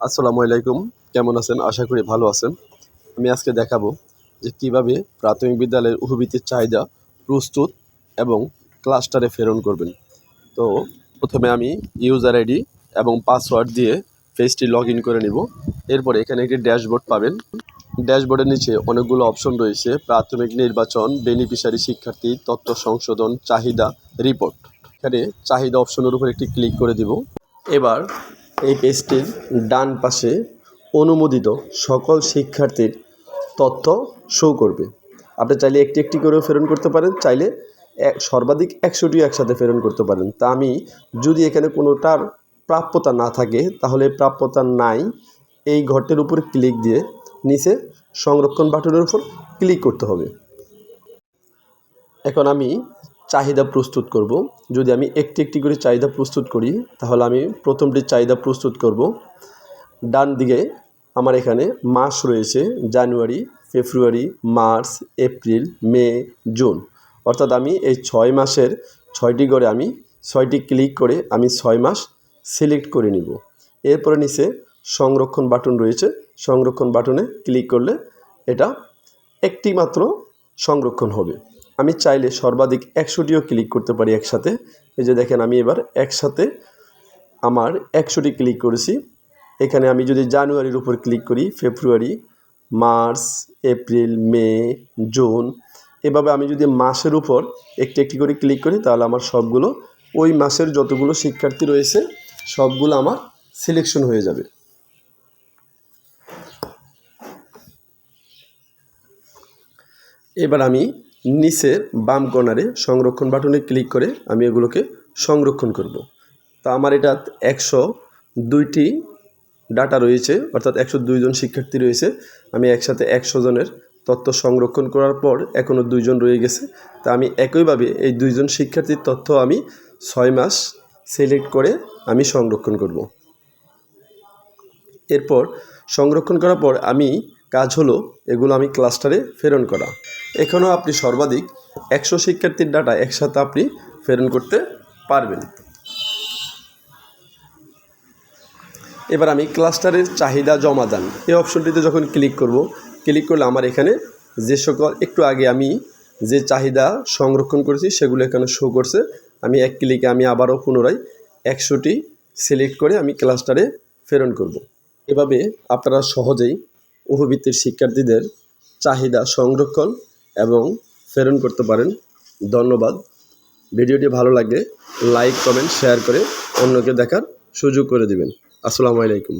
আসসালামু আলাইকুম। কেমন আছেন? আশা করি ভালো আছেন। আমি আজকে দেখাবো যে কিভাবে প্রাথমিক বিদ্যালয়ের উপবৃত্তির চাহিদা প্রস্তুত এবং ক্লাস্টারে প্রেরণ করবেন। তো প্রথমে আমি ইউজার আইডি এবং পাসওয়ার্ড দিয়ে পেজটি লগইন করে নিব। এরপরে এখানে একটি ড্যাশবোর্ড পাবেন। ড্যাশবোর্ডের নিচে অনেকগুলো অপশন রয়েছে: প্রাথমিক নির্বাচন, বেনিফিশিয়ারি শিক্ষার্থী, তথ্য সংশোধন, চাহিদা, রিপোর্ট। এখানে চাহিদা অপশনের উপর একটি ক্লিক করে দিব। এবার এই পেজটির ডান পাশে অনুমোদিত সকল শিক্ষার্থীর তথ্য শো করবে। আপনি চাইলে একটি একটি করেও প্রেরণ করতে পারেন, চাইলে সর্বাধিক 100টি একসাথে প্রেরণ করতে পারেন। তা আমি যদি এখানে কোনোটার প্রাপ্যতা না থাকে তাহলে প্রাপ্যতা নাই এই ঘরটির উপর ক্লিক দিয়ে নিচে সংরক্ষণ বাটনের উপর ক্লিক করতে হবে। এখন আমি চাহিদা প্রস্তুত করব। যদি আমি একটি একটি করে চাহিদা প্রস্তুত করি তাহলে আমি প্রথমটি চাহিদা প্রস্তুত করব। ডান দিকে আমার এখানে মাস রয়েছে: জানুয়ারি, ফেব্রুয়ারি, মার্চ, এপ্রিল, মে, জুন। অর্থাৎ আমি এই 6 মাসের 6টি ঘরে আমি 6টি ক্লিক করে আমি 6 মাস সিলেক্ট করে নিব। এরপরে নিচে সংরক্ষণ বাটন রয়েছে, সংরক্ষণ বাটনে ক্লিক করলে এটা একটি মাত্র সংরক্ষণ হবে। আমি চাইলে সর্বাধিক 100টিও ক্লিক করতে পারি একসাথে। এই যে দেখেন, আমি এবার একসাথে আমার 100টি ক্লিক করেছি। এখানে আমি যদি জানুয়ারির উপর ক্লিক করি, ফেব্রুয়ারি, মার্চ, এপ্রিল, মে, জুন, এভাবে আমি যদি মাসের উপর একটি একটি করে ক্লিক করি তাহলে আমার সবগুলো ওই মাসের যতগুলো শিক্ষার্থী রয়েছে সবগুলো আমার সিলেকশন হয়ে যাবে। এবার আমি নিচের বাম কর্নারে সংরক্ষণ বাটনে ক্লিক করে আমি এগুলোকে সংরক্ষণ করব। তা আমার এটা 102টি ডাটা রয়েছে, অর্থাৎ 102 জন শিক্ষার্থী রয়েছে। আমি একসাথে 100 জনের তথ্য সংরক্ষণ করার পর এখনও 2 জন রয়ে গেছে। তা আমি একইভাবে এই 2 জন শিক্ষার্থীর তথ্য আমি 6 মাস সিলেক্ট করে আমি সংরক্ষণ করব। এরপর সংরক্ষণ করার পর আমি কাজ হলো এগুলো আমি ক্লাস্টারে প্রেরণ করা। এখানেও আপনি সর্বাধিক 100 শিক্ষার্থীর ডাটা একসাথে আপনি প্রেরণ করতে পারবেন। এবার আমি ক্লাস্টারের চাহিদা জমাদান এই অপশনটিতে যখন ক্লিক করব, ক্লিক করলে আমার এখানে যে সকল একটু আগে আমি যে চাহিদা সংরক্ষণ করেছি সেগুলো এখানে শো করছে। আমি এক ক্লিকে আমি আবারও পুনরায় 100টি সিলেক্ট করে আমি ক্লাস্টারে প্রেরণ করব। এভাবে আপনারা সহজেই উপবৃত্তির শিক্ষার্থীদের চাহিদা সংরক্ষণ এবং প্রেরণ করতে পারেন। ধন্যবাদ। ভিডিওটি ভালো লাগলে লাইক, কমেন্ট, শেয়ার করে অন্যকে দেখার সুযোগ করে দিবেন। আসসালামু আলাইকুম।